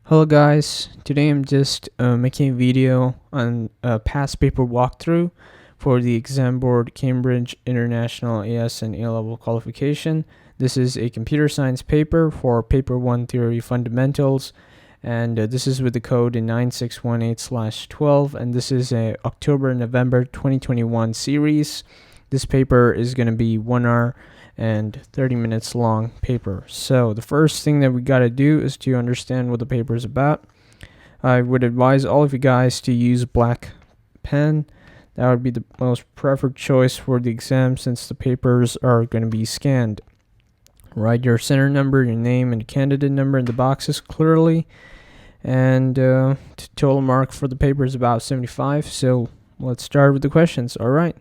Hello guys, today I'm just making a video on a past paper walkthrough for the exam board Cambridge International AS and A-level qualification. This is a computer science paper for paper 1 theory fundamentals, and this is with the code in 9618/12, and this is a October-November 2021 series. This paper is going to be 1 hour and 30 minutes long paper. So the first thing that we got to do is to understand what the paper is about. I would advise all of you guys to use black pen. That would be the most preferred choice for the exam since the papers are going to be scanned. Write your center number, your name, and candidate number in the boxes clearly. And total mark for the paper is about 75. So let's start with the questions. All right.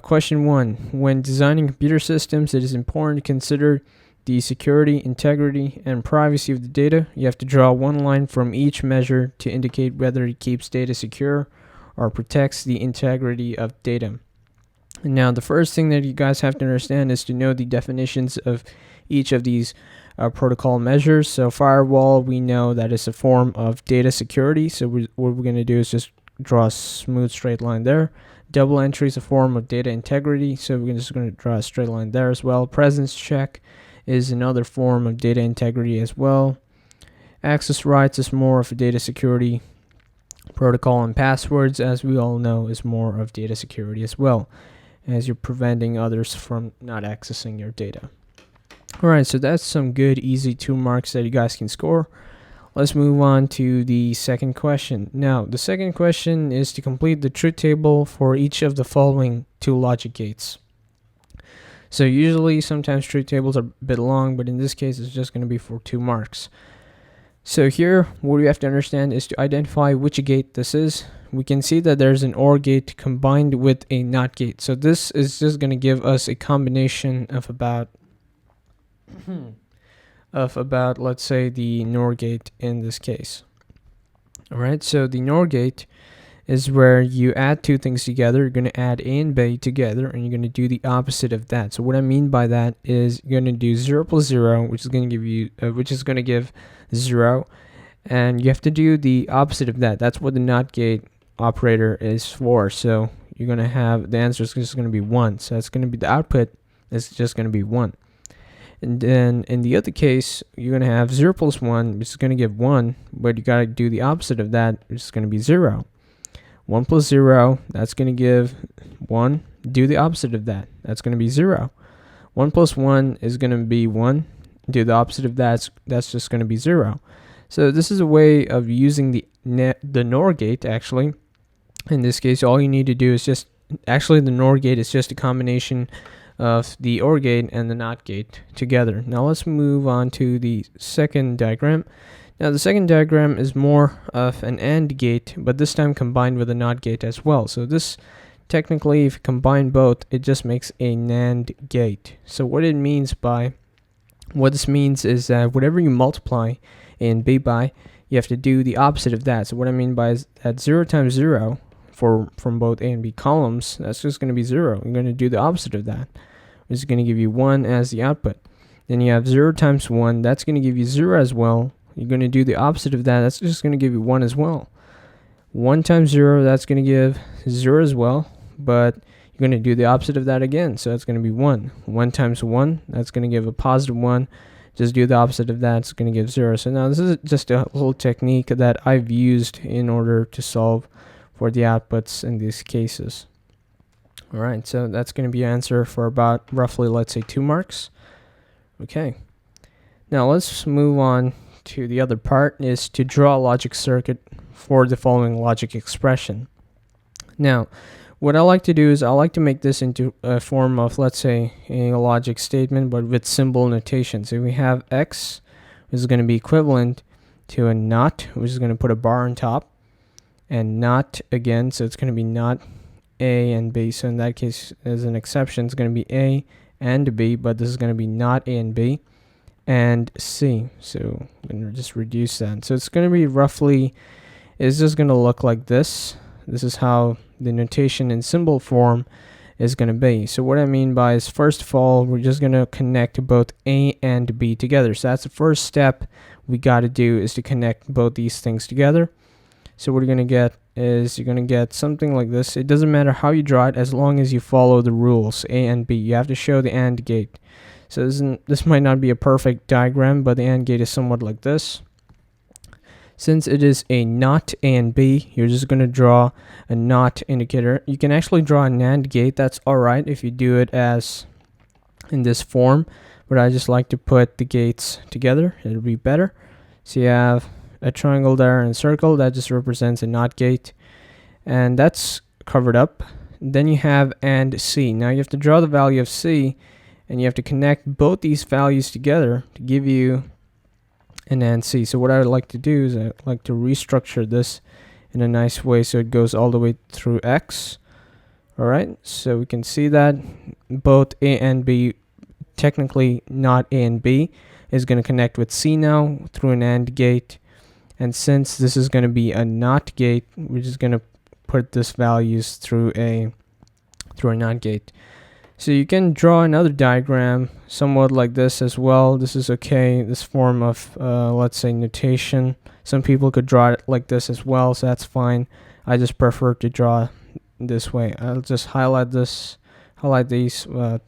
Question 1. When designing computer systems, it is important to consider the security, integrity, and privacy of the data. You have to draw one line from each measure to indicate whether it keeps data secure or protects the integrity of data. And now, the first thing that you guys have to understand is to know the definitions of each of these protocol measures. So firewall, we know that is a form of data security. So what we're going to do is just draw a smooth straight line there. Double entry is a form of data integrity, so we're just going to draw a straight line there as well. Presence check is another form of data integrity as well. Access rights is more of a data security protocol, and passwords, as we all know, is more of data security as well, as you're preventing others from not accessing your data. Alright, so that's some good easy 2 marks that you guys can score. Let's move on to the second question. Now, the second question is to complete the truth table for each of the following 2 logic gates. So usually, sometimes truth tables are a bit long, but in this case, it's just going to be for 2 marks. So here, what we have to understand is to identify which gate this is. We can see that there's an OR gate combined with a NOT gate. So this is just going to give us a combination of about let's say the NOR gate in this case. Alright, so the NOR gate is where you add 2 things together. You're going to add A and B together, and you're going to do the opposite of that. So what I mean by that is you're going to do 0 plus 0, which is going to give you give 0, and you have to do the opposite of that. That's what the NOT gate operator is for. So you're going to have the answer is just going to be 1. So it's going to be the output is just going to be 1. And then in the other case, you're going to have 0 plus 1, which is going to give 1, but you got to do the opposite of that, which is going to be 0. 1 plus 0, that's going to give 1. Do the opposite of that. That's going to be 0. 1 plus 1 is going to be 1. Do the opposite of that, that's just going to be 0. So this is a way of using the NOR gate, actually. In this case, all you need to do is the NOR gate is just a combination of the OR gate and the NOT gate together. Now let's move on to the second diagram. Now the second diagram is more of an AND gate, but this time combined with a NOT gate as well. So this, technically, if you combine both, it just makes a NAND gate. So what this means is that whatever you multiply A and B by, you have to do the opposite of that. So what I mean by is that 0 times 0 from both A and B columns, that's just going to be 0. You're going to do the opposite of that, which is going to give you 1 as the output. Then you have 0 times 1, that's going to give you 0 as well. You're going to do the opposite of that, that's just going to give you 1 as well. 1 times 0, that's going to give 0 as well, but you're going to do the opposite of that again, so it's going to be 1. 1 times 1, that's going to give a positive 1. Just do the opposite of that, it's going to give 0. So now this is just a little technique that I've used in order to solve for the outputs in these cases. Alright, so that's going to be your answer for about roughly, let's say, 2 marks. Okay. Now let's move on to the other part, is to draw a logic circuit for the following logic expression. Now, what I like to do is I like to make this into a form of, let's say, a logic statement, but with symbol notation. So we have X, which is going to be equivalent to a NOT, which is going to put a bar on top, and NOT again, so it's going to be NOT A and B. So in that case, as an exception, it's going to be A and B, but this is going to be not A and B, and C. So I'm going to just reduce that. So it's going to be roughly, it's just going to look like this. This is how the notation in symbol form is going to be. So what I mean by is, first of all, we're just going to connect both A and B together. So that's the first step we got to do, is to connect both these things together. So what you're going to get is, you're going to get something like this. It doesn't matter how you draw it, as long as you follow the rules, A and B. You have to show the AND gate. So this might not be a perfect diagram, but the AND gate is somewhat like this. Since it is a not A and B, you're just going to draw a not indicator. You can actually draw a NAND gate. That's alright if you do it as in this form, but I just like to put the gates together. It'll be better. So you have a triangle there and a circle that just represents a not gate, and that's covered up. Then you have AND C. Now you have to draw the value of C, and you have to connect both these values together to give you an AND C. So what I would like to do is, I like to restructure this in a nice way so it goes all the way through X. Alright, so we can see that both A and B, technically not A and B, is going to connect with C now through an AND gate. And since this is going to be a NOT gate, we're just going to put this values through a NOT gate. So you can draw another diagram somewhat like this as well. This is okay, this form of let's say notation. Some people could draw it like this as well, so that's fine. I just prefer to draw this way. I'll just highlight these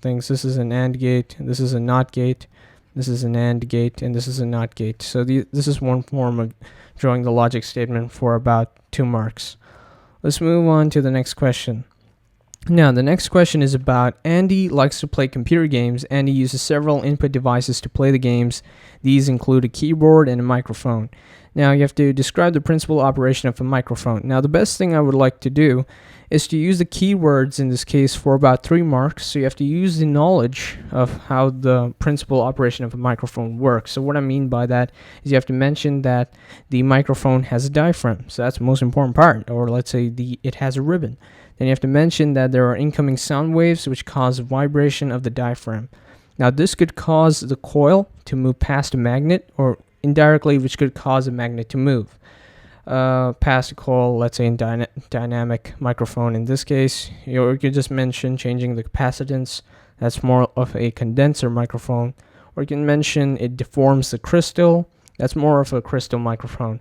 things. This is an AND gate, this is a NOT gate, this is an AND gate, and this is a NOT gate. So this is one form of drawing the logic statement for about 2 marks. Let's move on to the next question. Now, the next question is about Andy likes to play computer games. Andy uses several input devices to play the games. These include a keyboard and a microphone. Now, you have to describe the principal operation of a microphone. Now, the best thing I would like to do is to use the keywords in this case for about 3 marks. So you have to use the knowledge of how the principal operation of a microphone works. So what I mean by that is, you have to mention that the microphone has a diaphragm. So that's the most important part. Or let's say it has a ribbon. Then you have to mention that there are incoming sound waves which cause vibration of the diaphragm. Now this could cause the coil to move past a magnet, or indirectly, which could cause a magnet to move past a coil, let's say in dynamic microphone in this case. Or you could just mention changing the capacitance. That's more of a condenser microphone. Or you can mention it deforms the crystal. That's more of a crystal microphone.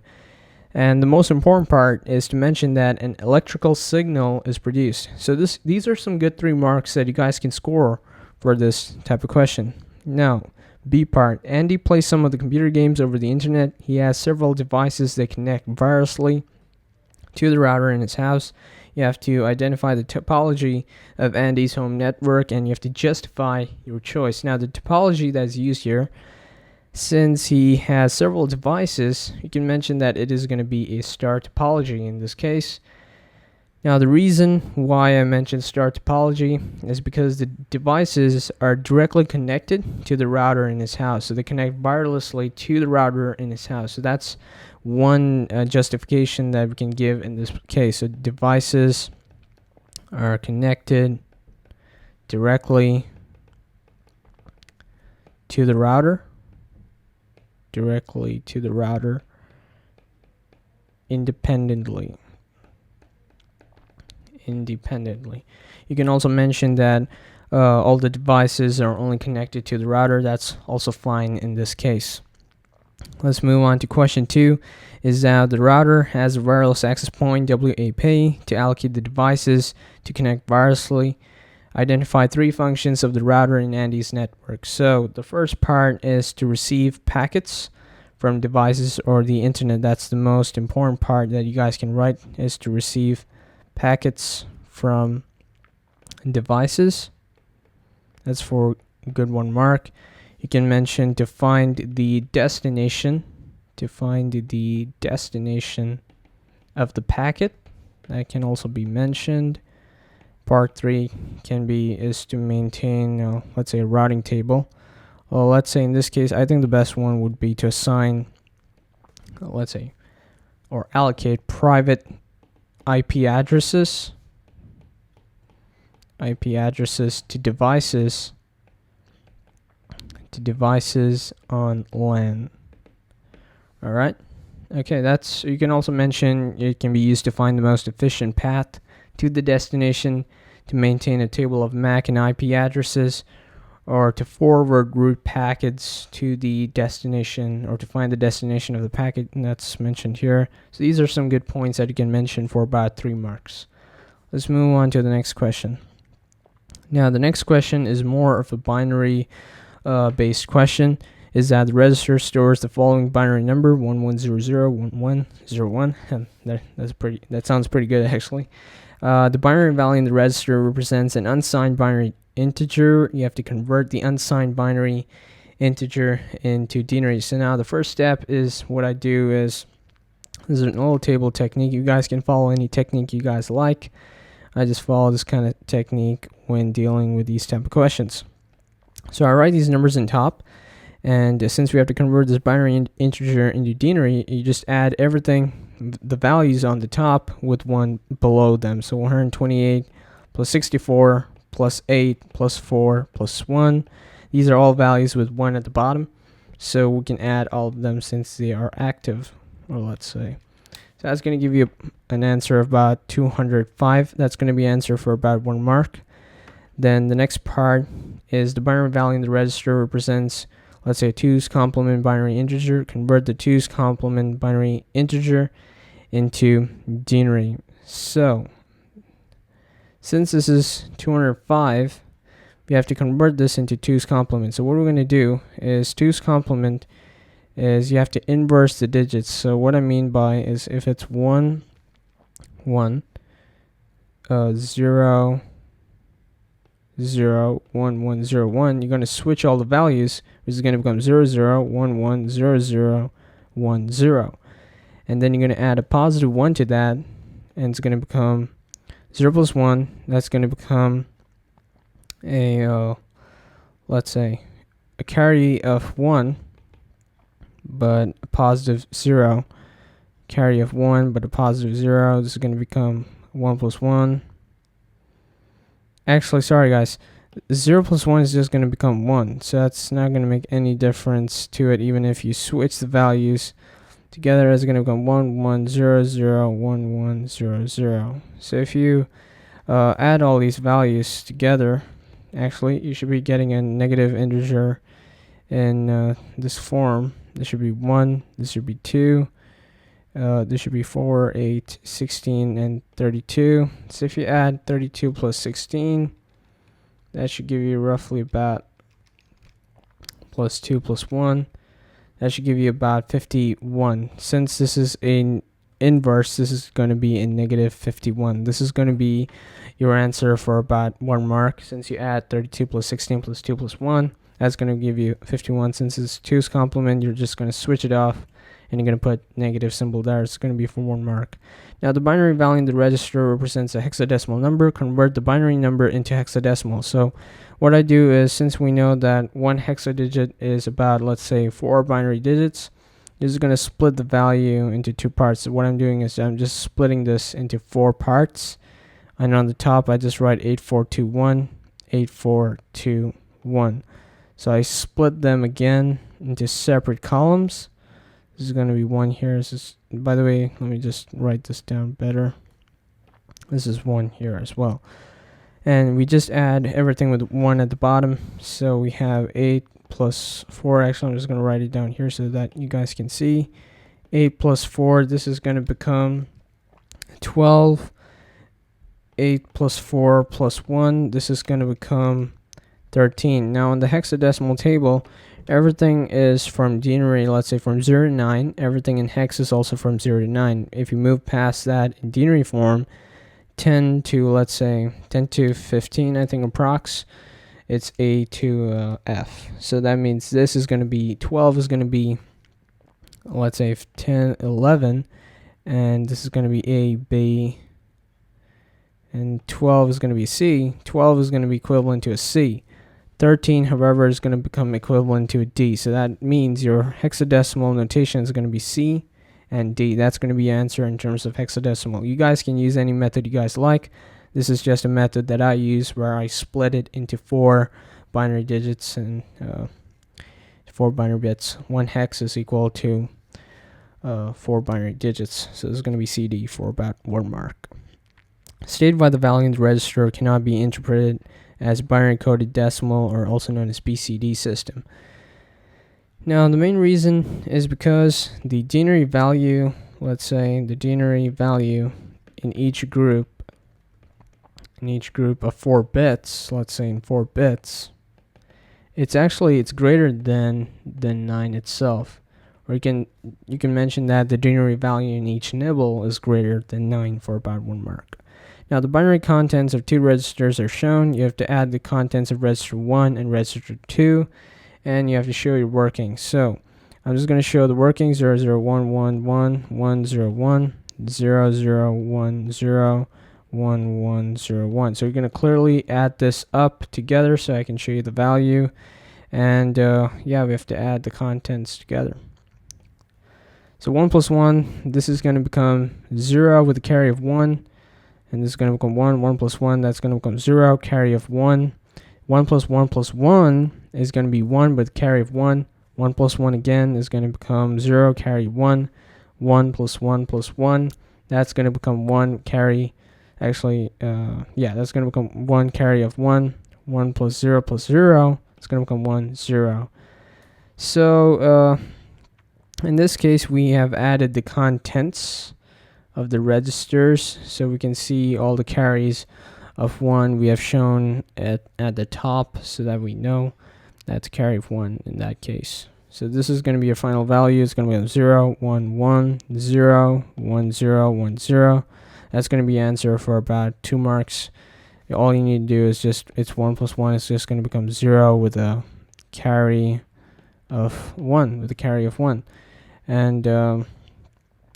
And the most important part is to mention that an electrical signal is produced. So these are some good 3 marks that you guys can score for this type of question. Now, B part. Andy plays some of the computer games over the internet. He has several devices that connect wirelessly to the router in his house. You have to identify the topology of Andy's home network, and you have to justify your choice. Now, the topology that's used here, since he has several devices, you can mention that it is going to be a star topology in this case. Now, the reason why I mentioned star topology is because the devices are directly connected to the router in his house. So they connect wirelessly to the router in his house. So that's one justification that we can give in this case. So devices are connected directly to the router. Independently. You can also mention that all the devices are only connected to the router. That's also fine in this case. Let's move on to question 2. Is that the router has a wireless access point WAP to allocate the devices to connect wirelessly. Identify 3 functions of the router in Andy's network. So the first part is to receive packets from devices or the internet. That's the most important part that you guys can write, is to receive packets from devices. That's for a good 1 mark. You can mention to find the destination. Of the packet. That can also be mentioned. Part 3 is to maintain, let's say, a routing table. Well, let's say in this case, I think the best one would be to assign, let's say, or allocate private IP addresses to devices on LAN. All right. Okay, you can also mention it can be used to find the most efficient path to the destination to maintain a table of MAC and IP addresses, or to forward route packets to the destination, or to find the destination of the packet that's mentioned here. So these are some good points that you can mention for about 3 marks. Let's move on to the next question. Now the next question is more of a binary based question. Is that the register stores the following binary number: 11001101. That sounds pretty good actually. The binary value in the register represents an unsigned binary integer. You have to convert the unsigned binary integer into denary. So now the first step is, what I do is, this is an old table technique. You guys can follow any technique you guys like. I just follow this kind of technique when dealing with these type of questions. So I write these numbers in top, and since we have to convert this binary integer into denary, you just add everything, the values on the top with 1 below them. So 128 plus 64 plus 8 plus 4 plus 1. These are all values with 1 at the bottom. So we can add all of them since they are active, or let's say. So that's going to give you an answer of about 205. That's going to be answer for about 1 mark. Then the next part is the binary value in the register represents, let's say, 2's complement binary integer. Convert the 2's complement binary integer into denary. So since this is 205, we have to convert this into 2's complement. So what we're going to do is 2's complement is you have to inverse the digits. So what I mean by is, if it's 1 1 0 0 1 1 0 1, you're going to switch all the values, which is going to become 0 0 1 1 0 0 1 0, and then you're going to add a positive 1 to that, and it's going to become 0 plus 1. That's going to become a let's say a carry of 1 but a positive 0, carry of 1 but a positive 0. This is going to become 1 plus 1. Actually, sorry guys, 0 plus 1 is just going to become 1, so that's not going to make any difference to it. Even if you switch the values together, it's going to become 1 1 0 0 1 1 0 0. So if you add all these values together, actually you should be getting a negative integer in this form. This should be 1, this should be 2, this should be 4, 8, 16, and 32. So if you add 32 plus 16, that should give you roughly about, plus 2 plus 1, that should give you about 51. Since this is an inverse, this is going to be a negative 51. This is going to be your answer for about 1 mark. Since you add 32 plus 16 plus 2 plus 1, that's going to give you 51. Since it's 2's complement, you're just going to switch it off, and you're going to put negative symbol there. It's going to be for 1 mark. Now the binary value in the register represents a hexadecimal number. Convert the binary number into hexadecimal. So what I do is, since we know that 1 hexadigit is about, let's say, 4 binary digits, this is going to split the value into 2 parts. So what I'm doing is I'm just splitting this into 4 parts, and on the top I just write 8421 8421. So I split them again into separate columns. This is going to be 1 here. This is, by the way, let me just write this down better. This is 1 here as well. And we just add everything with 1 at the bottom. So we have 8 plus 4. Actually, I'm just going to write it down here so that you guys can see. 8 plus 4, this is going to become 12. 8 plus 4 plus 1, this is going to become 13. Now in the hexadecimal table, everything is from denary, let's say from 0 to 9. Everything in hex is also from 0 to 9. If you move past that in denary form, 10 to, let's say, 10 to 15, I think approx, it's A to F. So that means this is going to be, 12 is going to be, let's say, 10, 11, and this is going to be A, B, and 12 is going to be C. 12 is going to be equivalent to a C. 13, however, is going to become equivalent to a D. So that means your hexadecimal notation is going to be C and D. That's going to be your answer in terms of hexadecimal. You guys can use any method you guys like. This is just a method that I use where I split it into 4 binary digits and 4 binary bits. 1 hex is equal to 4 binary digits. So this is going to be CD for about 1 mark. stated by the value in the register cannot be interpreted as binary coded decimal, or also known as BCD system. Now the main reason is because the denary value, let's say the denary value in each group of 4 bits, let's say in 4 bits, it's greater than 9 itself. Or you can mention that the denary value in each nibble is greater than 9 for about 1 mark. Now the binary contents of 2 registers are shown. You have to add the contents of register 1 and register 2, and you have to show your workings. So I'm just going to show the workings: 0, 0, 1, 1, 1, 1, 0, 1, 0, 0, 1, 0, 1, 1, 0, 1. So you're going to clearly add this up together so I can show you the value. And yeah, we have to add the contents together. So 1 plus 1, this is going to become 0 with a carry of 1. And this is going to become 1. 1 plus 1, that's going to become 0, carry of 1. 1 plus 1 plus 1 is going to be 1 with carry of 1. 1 plus 1 again is going to become 0, carry 1. 1 plus 1 plus 1, that's going to become 1, carry. Actually, yeah, that's going to become 1, carry of 1. 1 plus 0 plus 0, it's going to become 1, 0. So, in this case, we have added the contents of the registers, so we can see all the carries of 1 we have shown at the top, so that we know that's carry of 1 in that case. So this is going to be your final value. It's going to be 0, 1, 1, 0, 1, 0, 1, 0. That's going to be answer for about 2 marks. All you need to do is it's 1 plus 1 is just going to become 0 with a carry of 1, and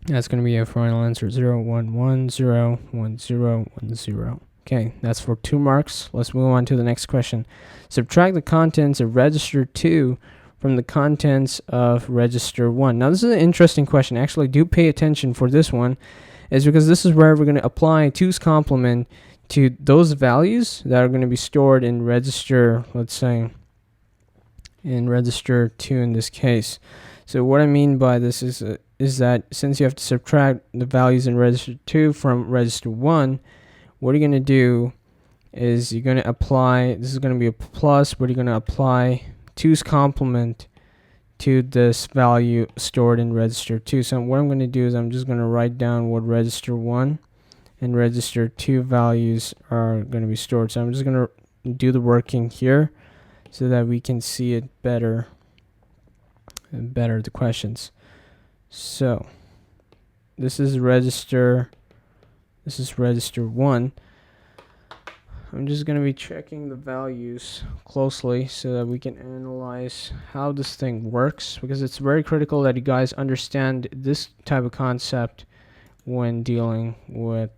that's going to be your final answer: 0, 1, 1, 0, 1, 0, 1, 0. Okay, that's for 2 marks. Let's move on to the next question. Subtract the contents of register 2 from the contents of register 1. Now this is an interesting question. Actually, do pay attention for this one, is because this is where we're going to apply 2's complement to those values that are going to be stored in register, let's say in register 2 in this case. So what I mean by this is that since you have to subtract the values in register 2 from register 1, what you're going to do is you're going to apply, this is going to be a plus, but you're going to apply 2's complement to this value stored in register 2. So what I'm going to do is I'm just going to write down what register 1 and register 2 values are going to be stored. So I'm just going to do the working here so that we can see it better the questions. So this is register 1. I'm just going to be checking the values closely so that we can analyze how this thing works, because it's very critical that you guys understand this type of concept when dealing with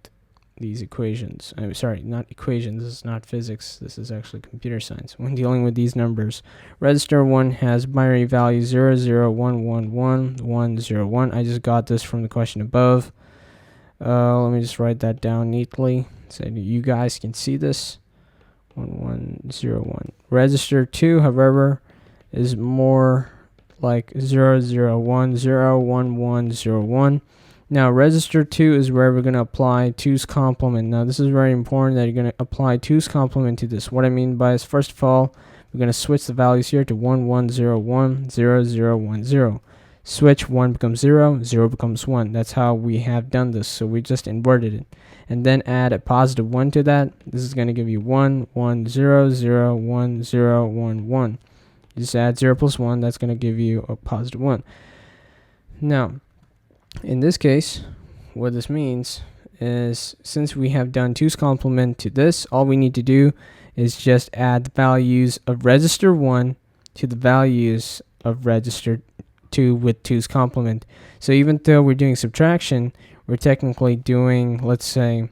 these equations. I'm sorry, not equations. This is not physics. This is actually computer science. When dealing with these numbers, register 1 has binary value 0, 0, 1, 1, 1, 1, 0, 1. I just got this from the question above. Let me just write that down neatly so you guys can see this. 1, 1, 0, 1. Register 2, however, is more like 0, 0, 1, 0, 1, 1, 0, 1. Now, register 2 is where we're going to apply 2's complement. Now, this is very important that you're going to apply 2's complement to this. What I mean by is, first of all, we're going to switch the values here to 1, 1, 0, 1, 0, 0, 1, 0. Switch, 1 becomes 0, 0 becomes 1. That's how we have done this. So we just inverted it. And then add a positive 1 to that. This is going to give you 1, 1, 0, 0, 1, 0, 1, 1. You just add 0 plus 1. That's going to give you a positive 1. Now, in this case, what this means is, since we have done 2's complement to this, all we need to do is just add the values of register 1 to the values of register 2 with 2's complement. So even though we're doing subtraction, we're technically doing, let's say,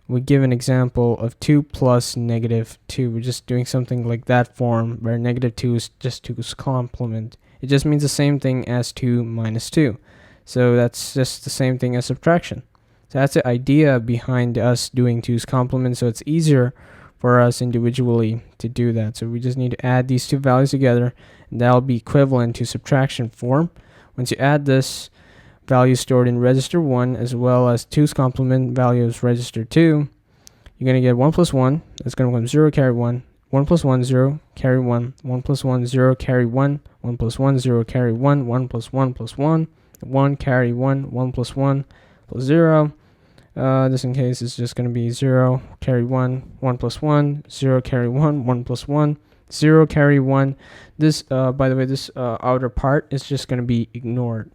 we give an example of 2 plus negative 2. We're just doing something like that form, where negative 2 is just 2's complement. It just means the same thing as 2 minus 2. So that's just the same thing as subtraction. So that's the idea behind us doing 2's complement. So it's easier for us individually to do that. So we just need to add these two values together, and that'll be equivalent to subtraction form. Once you add this value stored in register 1 as well as 2's complement value of register 2, you're going to get 1 plus 1. That's going to become 0, carry 1. 1 plus 1, 0, carry 1. 1 plus 1, 0, carry 1. 1 plus 1, 0, carry 1. 1 plus 1 plus 1. 1, carry 1. 1 plus 1 plus 0. This in case is just going to be 0, carry 1. 1 plus 1, 0, carry 1. 1 plus 1, 0, carry 1. This, by the way, this outer part is just going to be ignored.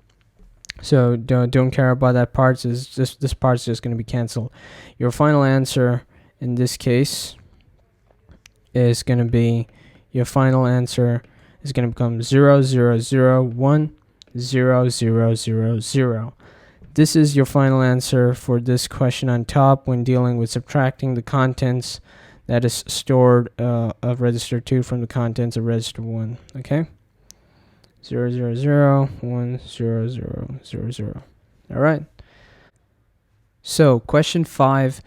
So don't care about that part. This part's just going to be canceled. Your final answer in this case is going to be, your final answer is going to become 0, 0, 0, 1, 0, 0, 0, 0. This is your final answer for this question on top when dealing with subtracting the contents that is stored of register 2 from the contents of register 1. Okay? 0, 0, 0, 1, 0, 0, 0, 0. All right. So question 5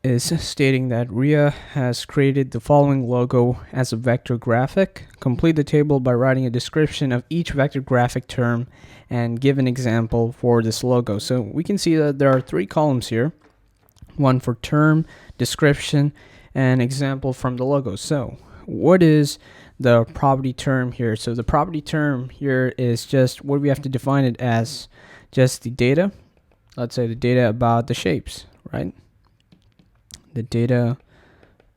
is stating that RIA has created the following logo as a vector graphic. Complete the table by writing a description of each vector graphic term and give an example for this logo. So we can see that there are 3 columns here. One for term, description, and example from the logo. So what is the property term here? So the property term here is just what we have to define it as, just the data. Let's say the data about the shapes, right? The data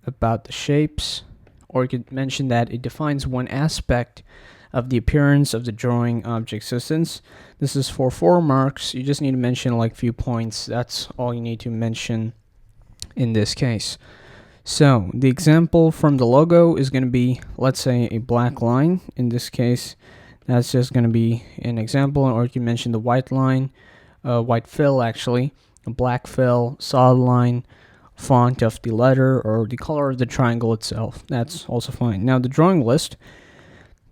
about the shapes, or you could mention that it defines one aspect of the appearance of the drawing object. So since this is for 4 marks, you just need to mention like few points. That's all you need to mention in this case. So the example from the logo is going to be, let's say, a black line. In this case, that's just going to be an example, or you can mention the white line, white fill actually, a black fill, solid line, font of the letter, or the color of the triangle itself. That's also fine. Now the drawing list,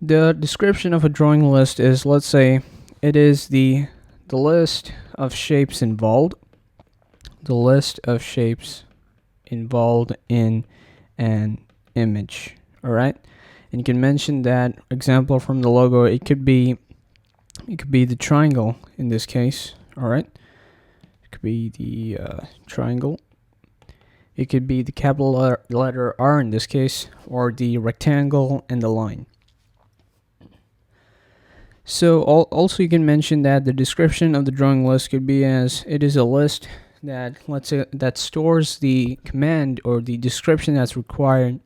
the description of a drawing list is, let's say, it is the list of shapes involved, the list of shapes involved in an image. All right, and you can mention that example from the logo. It could be the triangle in this case. All right, it could be the triangle. It could be the capital letter R in this case, or the rectangle and the line. So also you can mention that the description of the drawing list could be as, it is a list that, let's say, that stores the command or the description that's required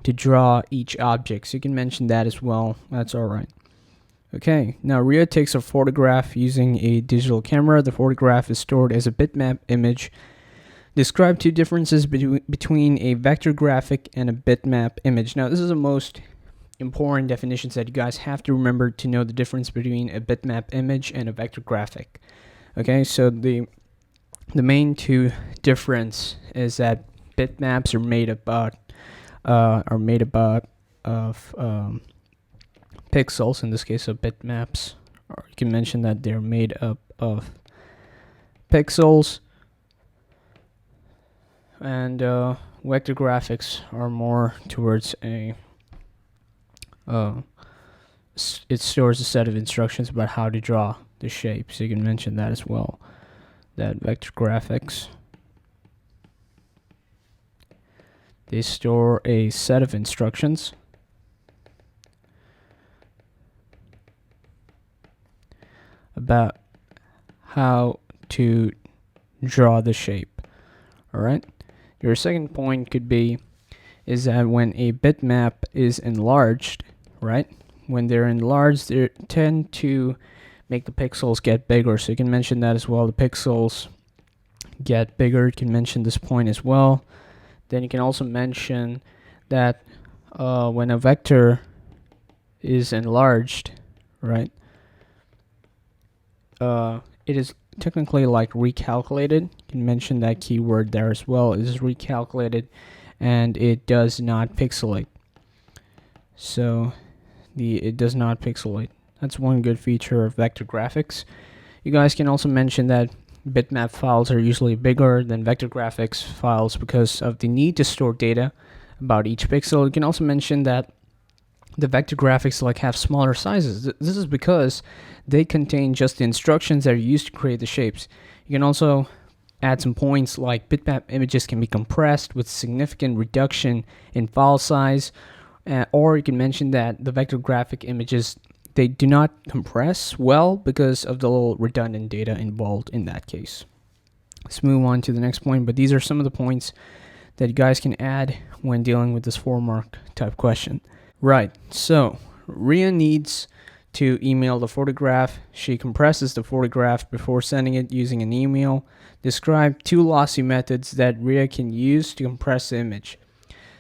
to draw each object. So you can mention that as well. That's all right. Okay, now RIA takes a photograph using a digital camera. The photograph is stored as a bitmap image. Describe 2 differences between a vector graphic and a bitmap image. Now this is the most important definitions that you guys have to remember to know the difference between a bitmap image and a vector graphic. Okay, so the main 2 difference is that bitmaps are made about of pixels. In this case, of bitmaps, or you can mention that they're made up of pixels, and vector graphics are more towards a it stores a set of instructions about how to draw the shape. So you can mention that as well, that vector graphics, they store a set of instructions about how to draw the shape. All right, your second point could be is that when a bitmap is enlarged, right, when they're enlarged, they tend to make the pixels get bigger. So you can mention that as well. The pixels get bigger. You can mention this point as well. Then you can also mention that when a vector is enlarged, right, it is technically like recalculated. You can mention that keyword there as well. It is recalculated, and it does not pixelate. So it does not pixelate. That's one good feature of vector graphics. You guys can also mention that bitmap files are usually bigger than vector graphics files because of the need to store data about each pixel. You can also mention that the vector graphics like have smaller sizes. This is because they contain just the instructions that are used to create the shapes. You can also add some points like bitmap images can be compressed with significant reduction in file size, or you can mention that the vector graphic images, they do not compress well because of the little redundant data involved in that case. Let's move on to the next point, but these are some of the points that you guys can add when dealing with this 4-mark type question. Right, so Ria needs to email the photograph. She compresses the photograph before sending it using an email. Describe 2 lossy methods that Ria can use to compress the image.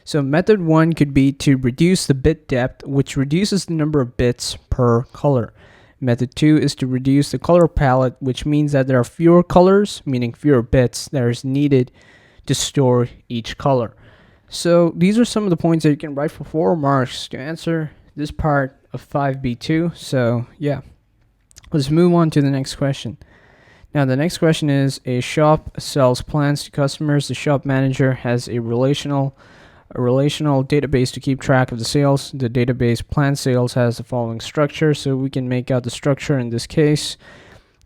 So method 1 could be to reduce the bit depth, which reduces the number of bits per color. Method 2 is to reduce the color palette, which means that there are fewer colors, meaning fewer bits that is needed to store each color. So these are some of the points that you can write for 4 marks to answer this part of 5B2. So yeah, let's move on to the next question. Now the next question is, a shop sells plans to customers. The shop manager has a relational database to keep track of the sales. The database plan sales has the following structure, so we can make out the structure in this case.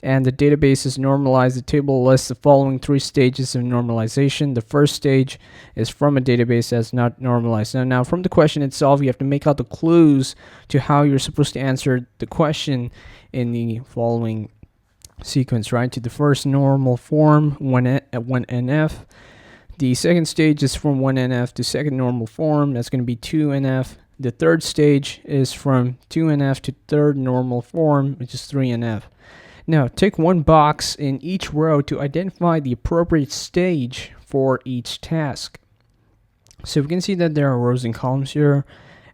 And the database is normalized. The table lists the following 3 stages of normalization. The first stage is from a database that's not normalized. Now from the question itself, you have to make out the clues to how you're supposed to answer the question in the following sequence, right? To the first normal form, 1NF. The second stage is from 1NF to second normal form. That's going to be 2NF. The third stage is from 2NF to third normal form, which is 3NF. Now, tick 1 box in each row to identify the appropriate stage for each task. So we can see that there are rows and columns here,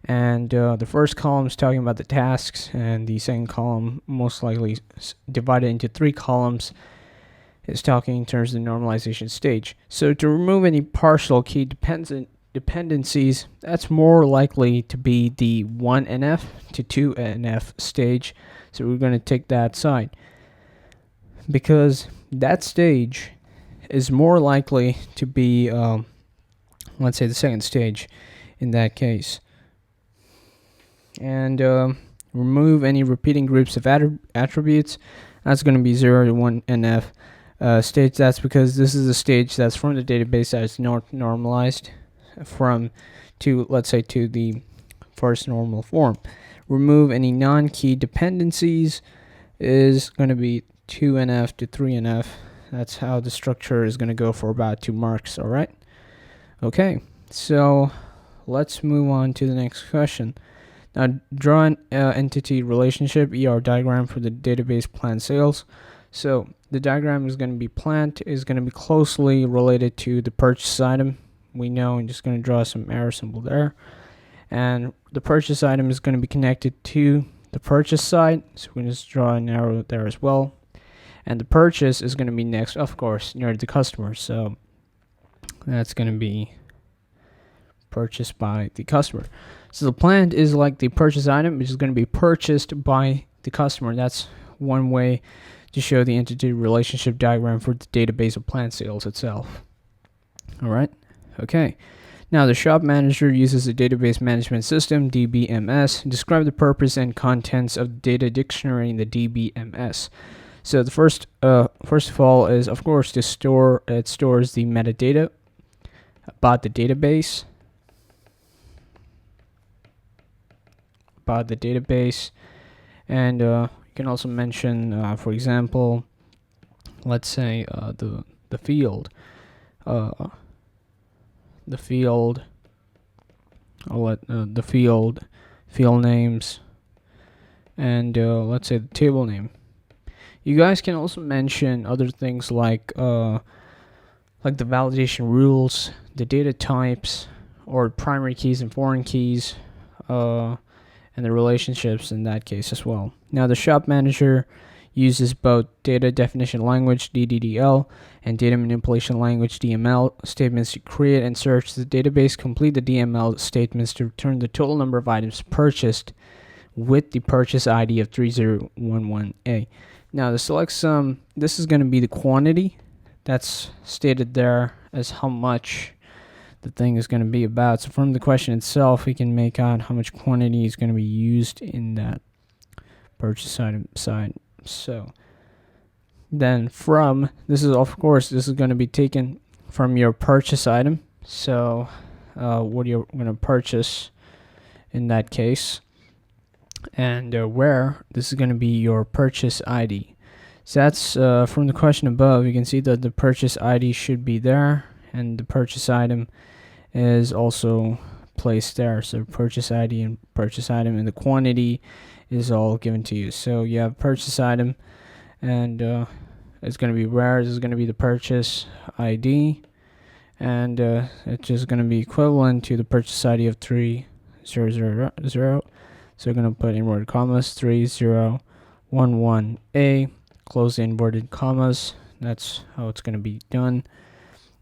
and the first column is talking about the tasks, and the second column, most likely divided into 3 columns, is talking in terms of the normalization stage. So to remove any partial key dependencies, that's more likely to be the 1NF to 2NF stage. So we're going to take that side, because that stage is more likely to be, let's say, the second stage in that case. And remove any repeating groups of attributes. That's going to be 0 to 1NF stage. That's because this is a stage that's from the database that is not normalized from to, let's say, to the first normal form. Remove any non-key dependencies is going to be 2NF to 3NF. That's how the structure is going to go for about 2 marks. All right. Okay, so let's move on to the next question. Now, draw an entity relationship ER diagram for the database plan sales. So the diagram is going to be plant is going to be closely related to the purchase item. We know, I'm just going to draw some arrow symbol there. And the purchase item is going to be connected to the purchase side. So we're going to just draw an arrow there as well. And the purchase is going to be next, of course, near the customer. So that's going to be purchased by the customer. So the plant is like the purchase item, which is going to be purchased by the customer. That's one way to show the entity relationship diagram for the database of plant sales itself. All right. Okay. Now the shop manager uses a database management system, DBMS. Describe the purpose and contents of the data dictionary in the DBMS. So the first of all is, of course, to store. It stores the metadata about the database. And you can also mention, for example, let's say the field names, and let's say the table name. You guys can also mention other things like the validation rules, the data types, or primary keys and foreign keys, and the relationships in that case as well. Now the shop manager uses both data definition language, DDDL, and data manipulation language, DML, statements to create and search the database. Complete the DML statements to return the total number of items purchased with the purchase ID of 3011A. Now the select sum, this is going to be the quantity that's stated there as how much the thing is going to be about. So from the question itself, we can make out how much quantity is going to be used in that purchase item side. So Then from, this is of course, this is going to be taken from your purchase item. So what you're going to purchase in that case. And where, this is going to be your purchase ID. So that's from the question above, you can see that the purchase ID should be there, and the purchase item is also placed there. So purchase ID and purchase item, and the quantity is all given to you. So you have purchase item, and it's going to be where, this is going to be the purchase ID, and it's just going to be equivalent to the purchase ID of 3000. So we're going to put inverted commas 3011A, close the inverted commas. That's how it's going to be done.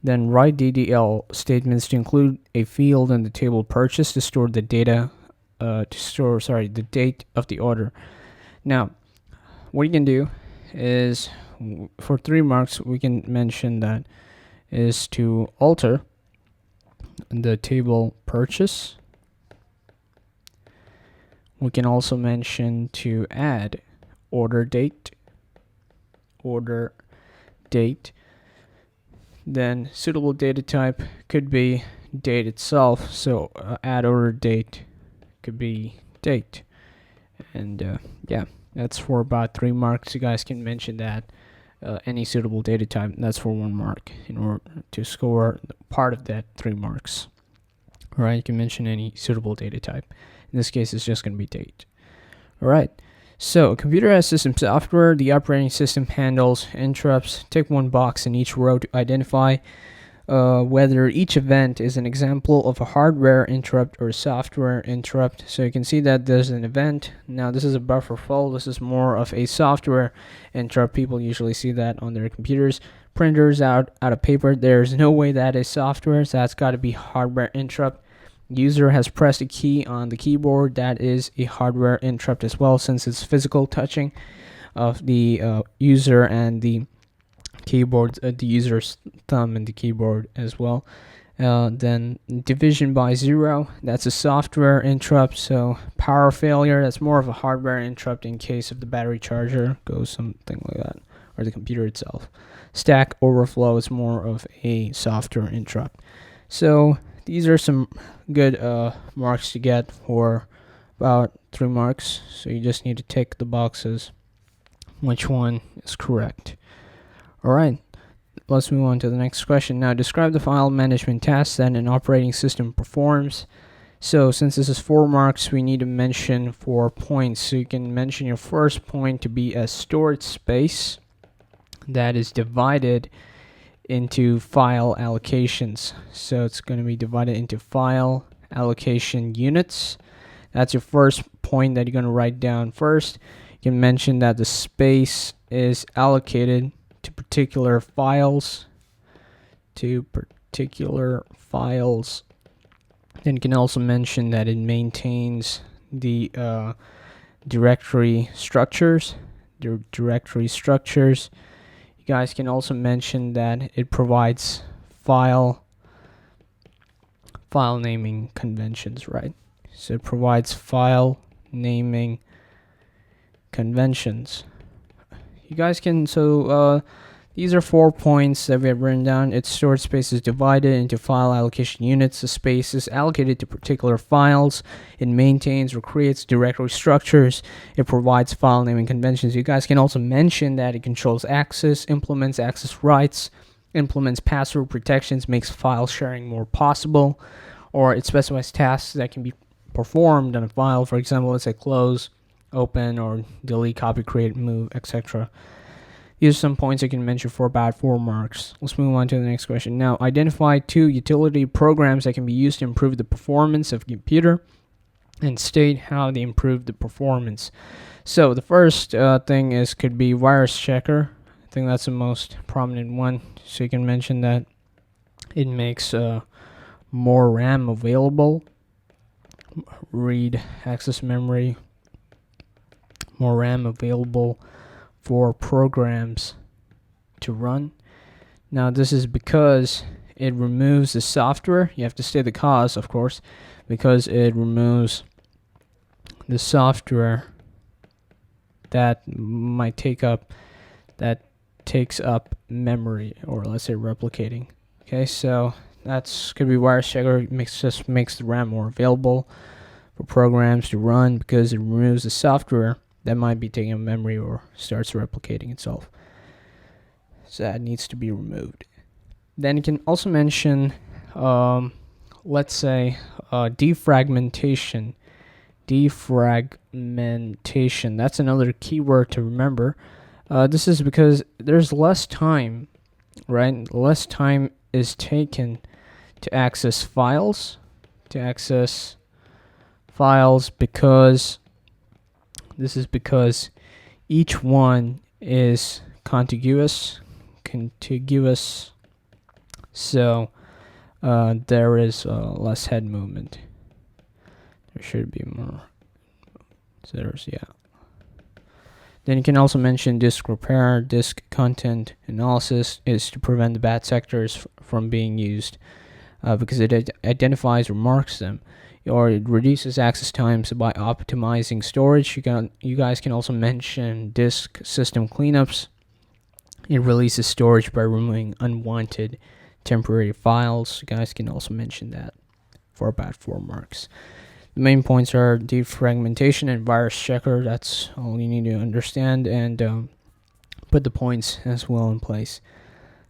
Then write DDL statements to include a field in the table purchase to store the data, the date of the order. Now, what you can do is, for 3 marks, we can mention that is to alter the table purchase. We can also mention to add order date. Then suitable data type could be date itself. So add order date could be date. And yeah, that's for about 3 marks. You guys can mention that any suitable data type. That's for 1 mark in order to score part of that 3 marks. All right, you can mention any suitable data type. In this case, it's just going to be date. All right. So a computer has system software. The operating system handles interrupts. Tick 1 box in each row to identify whether each event is an example of a hardware interrupt or a software interrupt. So you can see that there's an event. Now this is a buffer full. This is more of a software interrupt. People usually see that on their computers. Printers out of paper. There's no way that is software, so that's got to be hardware interrupt. User has pressed a key on the keyboard. That is a hardware interrupt as well, since it's physical touching of the user and the keyboard, the user's thumb and the keyboard as well. Then division by 0, that's a software interrupt. So power failure, that's more of a hardware interrupt in case of the battery charger goes, something like that, or the computer itself. Stack overflow is more of a software interrupt. So these are some good marks to get for about 3 marks. So you just need to tick the boxes which one is correct. Alright, let's move on to the next question. Now describe the file management tasks that an operating system performs. So since this is 4 marks, we need to mention 4 points. So you can mention your first point to be a storage space that is divided into file allocations. So it's going to be divided into file allocation units. That's your first point that you're going to write down first. You can mention that the space is allocated to particular files. Then you can also mention that it maintains the directory structures. You guys can also mention that it provides file naming conventions, right? So it provides file naming conventions. You guys can, these are 4 points that we have written down. Its storage space is divided into file allocation units. The space is allocated to particular files. It maintains or creates directory structures. It provides file naming conventions. You guys can also mention that it controls access, implements access rights, implements password protections, makes file sharing more possible, or it specifies tasks that can be performed on a file. For example, let's say close, open, or delete, copy, create, move, etc. These are some points I can mention for about 4 marks. Let's move on to the next question. Now, identify 2 utility programs that can be used to improve the performance of a computer and state how they improve the performance. So the first thing could be virus checker. I think that's the most prominent one. So you can mention that it makes more RAM available, read access memory, more RAM available for programs to run. Now this is because it removes the software. You have to state the cause, of course, because it removes the software that might take up that takes up memory, or let's say replicating. Okay, so that's could be wireless checker. Makes the RAM more available for programs to run because it removes the software that might be taking up memory or starts replicating itself. So that needs to be removed. Then you can also mention, let's say, defragmentation. Defragmentation. That's another keyword to remember. This is because there's less time, right? Less time is taken to access files. Because each one is contiguous. So there is less head movement. There should be more. So there's, yeah. Then you can also mention disk repair. Disk content analysis is to prevent the bad sectors from being used because it identifies or marks them, or it reduces access times by optimizing storage. You guys can also mention disk system cleanups. It releases storage by removing unwanted temporary files. You guys can also mention that for about 4 marks. The main points are defragmentation and virus checker. That's all you need to understand, and put the points as well in place.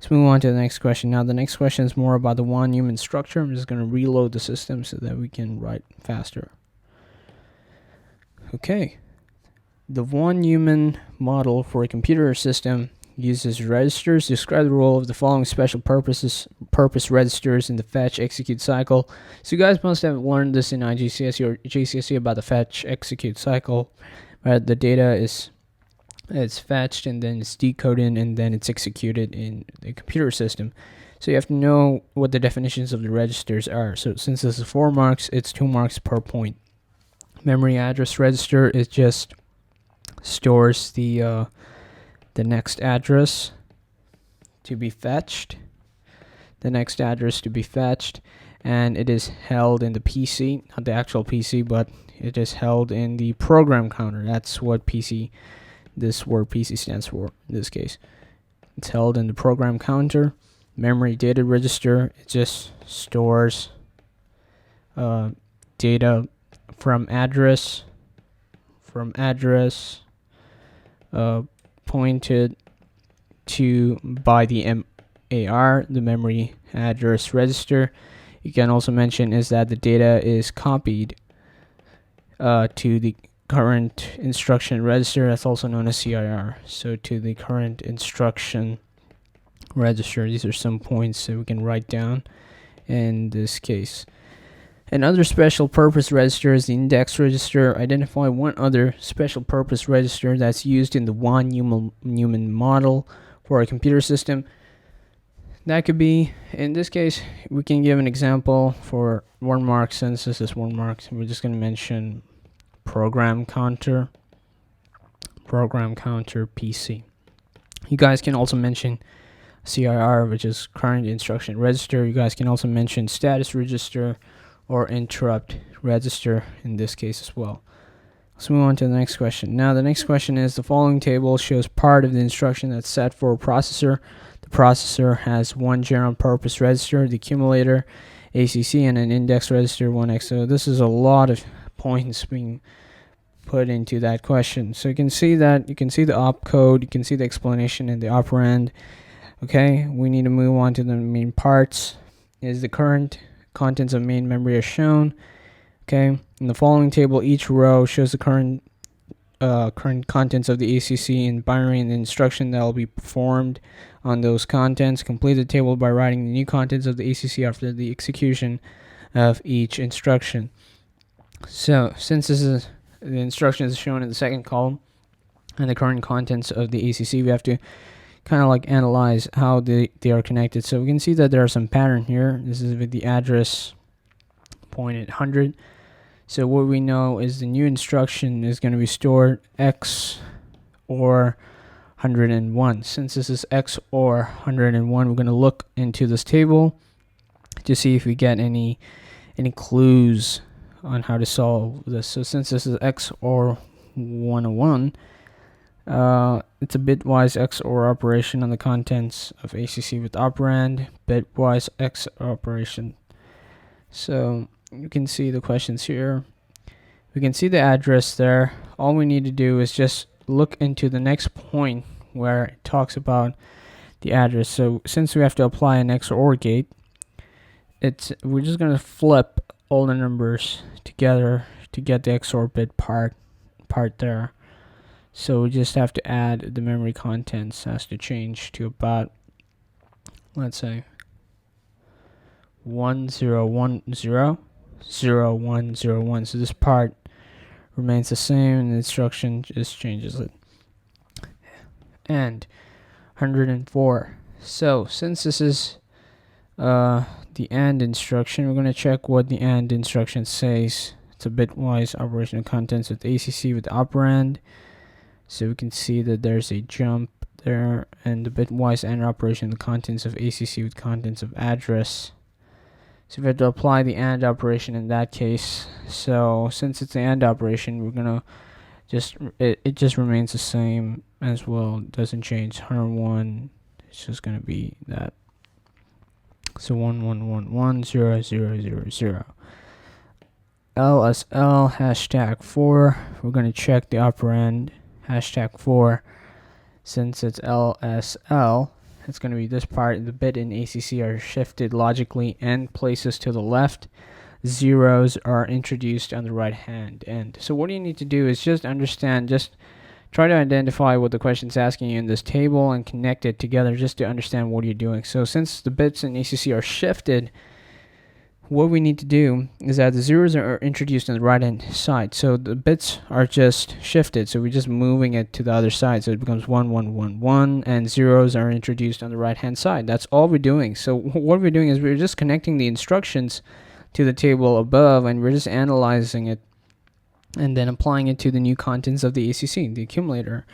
Let's move on to the next question. Now, the next question is more about the von Neumann structure. I'm just going to reload the system so that we can write faster. Okay. The von Neumann model for a computer system uses registers. Describe the role of the following special purpose registers in the fetch execute cycle. So you guys must have learned this in IGCSE or GCSE about the fetch execute cycle. The data is fetched, and then it's decoded, and then it's executed in the computer system. So you have to know what the definitions of the registers are. So since this is 4 marks, it's 2 marks per point. Memory address register is just stores the next address to be fetched. And it is held in the PC, not the actual PC, but it is held in the program counter. That's what this word PC stands for in this case. It's held in the program counter. Memory data register, it just stores data from address pointed to by the MAR, the memory address register. You can also mention is that the data is copied to the current instruction register. That's also known as CIR. So to the current instruction register. These are some points that we can write down in this case. Another special purpose register is the index register. Identify one other special purpose register that's used in the von Neumann model for a computer system. That could be, in this case, we can give an example for 1 mark. Since this is 1 mark, we're just going to mention program counter PC. You guys can also mention CIR, which is current instruction register. You guys can also mention status register or interrupt register in this case as well. Let's move on to the next question. Now, the next question is the following table shows part of the instruction that's set for a processor. The processor has 1 general purpose register, the accumulator, ACC, and an index register 1X. So this is a lot of points being put into that question. So you can see the opcode, you can see the explanation in the operand. Okay, we need to move on to the main parts. Is the current contents of main memory are shown. Okay, in the following table, each row shows the current contents of the ACC in binary and the instruction that will be performed on those contents. Complete the table by writing the new contents of the ACC after the execution of each instruction. So since the instruction is shown in the second column and the current contents of the ACC, we have to kind of like analyze how they are connected. So we can see that there are some pattern here. This is with the address pointed 100. So what we know is the new instruction is going to be stored X or 101. Since this is X or 101, we're going to look into this table to see if we get any clues on how to solve this. So since this is X or 101, It's a bitwise XOR operation on the contents of ACC with operand, bitwise XOR operation. So you can see the questions here. We can see the address there. All we need to do is just look into the next point where it talks about the address. So since we have to apply an XOR gate, we're just going to flip all the numbers together to get the XOR bit part there. So we just have to add the memory contents, has to change to about, let's say, 10100101. So this part remains the same and the instruction just changes it. And 104. So since this is the AND instruction, we're going to check what the AND instruction says. It's a bitwise operation of contents with ACC with operand. So we can see that there's a jump there, and the bitwise AND operation of the contents of ACC with contents of address. So we have to apply the AND operation in that case. So since it's the AND operation, we're gonna it just remains the same as well. It doesn't change. 101. It's just gonna be that. So 11110000. LSL #4. We're gonna check the operand #4. Since it's LSL, it's going to be this part. The bit in ACC are shifted logically and places to the left. Zeros are introduced on the right hand end. So what you need to do is just try to identify what the question's asking you in this table and connect it together just to understand what you're doing. So since the bits in ACC are shifted, what we need to do is that the zeros are introduced on the right hand side. So the bits are just shifted. So we're just moving it to the other side. So it becomes 1111, and zeros are introduced on the right hand side. That's all we're doing. So what we're doing is we're just connecting the instructions to the table above, and we're just analyzing it and then applying it to the new contents of the ACC, the accumulator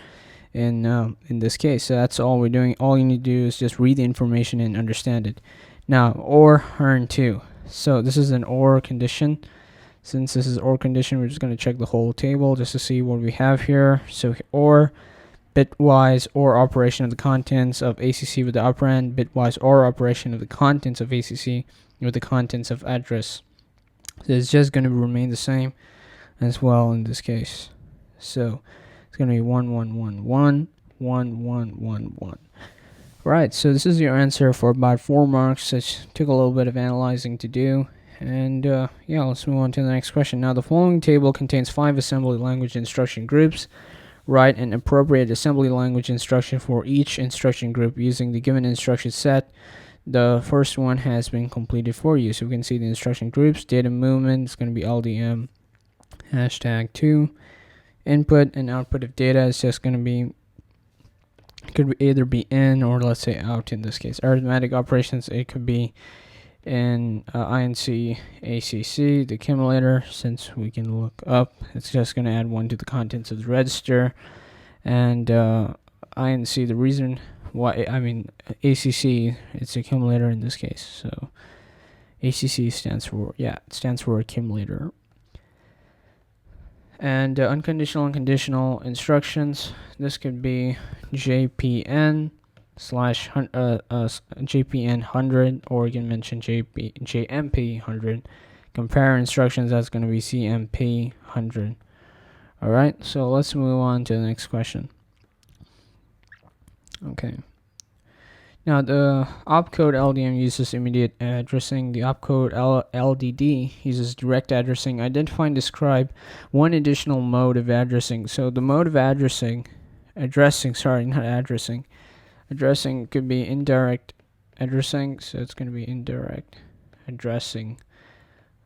in this case. So that's all we're doing. All you need to do is just read the information and understand it. Now, OR earn 2. So this is an OR condition. Since this is OR condition, we're just going to check the whole table just to see what we have here. So OR, bitwise OR operation of the contents of ACC with the operand, bitwise OR operation of the contents of ACC with the contents of address. So it's just going to remain the same as well in this case. So it's going to be 1111 1111. Right, so this is your answer for about 4 marks. It took a little bit of analyzing to do. And yeah, let's move on to the next question. Now, the following table contains 5 assembly language instruction groups. Write an appropriate assembly language instruction for each instruction group using the given instruction set. The first one has been completed for you. So we can see the instruction groups. Data movement is going to be LDM #2. Input and output of data is just going to be, could either be in or let's say out in this case. Arithmetic operations, it could be in INC ACC, the accumulator. Since we can look up, it's just going to add 1 to the contents of the register. And INC, the reason why, ACC, it's accumulator in this case. So ACC stands for, it stands for accumulator. And unconditional and conditional instructions, this could be JPN slash JPN 100, or you can mention JMP 100. Compare instructions, that's going to be CMP 100. Alright, so let's move on to the next question. Okay. Now, the opcode LDM uses immediate addressing. The opcode LDD uses direct addressing. Identify and describe one additional mode of addressing. So the mode of addressing could be indirect addressing. So it's going to be indirect addressing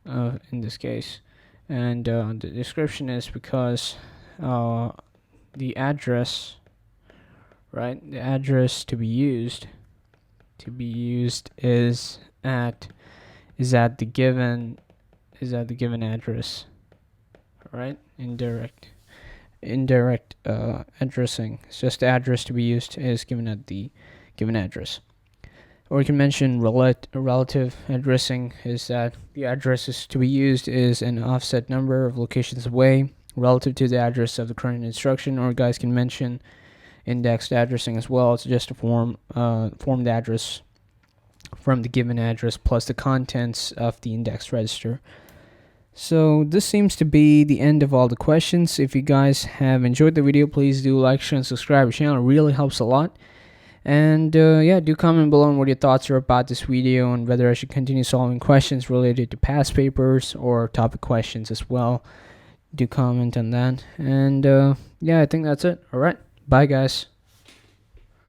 in this case. And the description is because the address, right? The address to be used is at the given address. All right, indirect addressing. It's just the address to be used is given at the given address. Or you can mention relative addressing, is that the address is to be used is an offset number of locations away relative to the address of the current instruction, or guys can mention indexed addressing as well. It's just a formed address from the given address plus the contents of the indexed register. So this seems to be the end of all the questions. If you guys have enjoyed the video, please do like, share, and subscribe to the channel. It really helps a lot. And yeah, do comment below on what your thoughts are about this video and whether I should continue solving questions related to past papers or topic questions as well. Do comment on that. And yeah, I think that's it. All right, bye guys.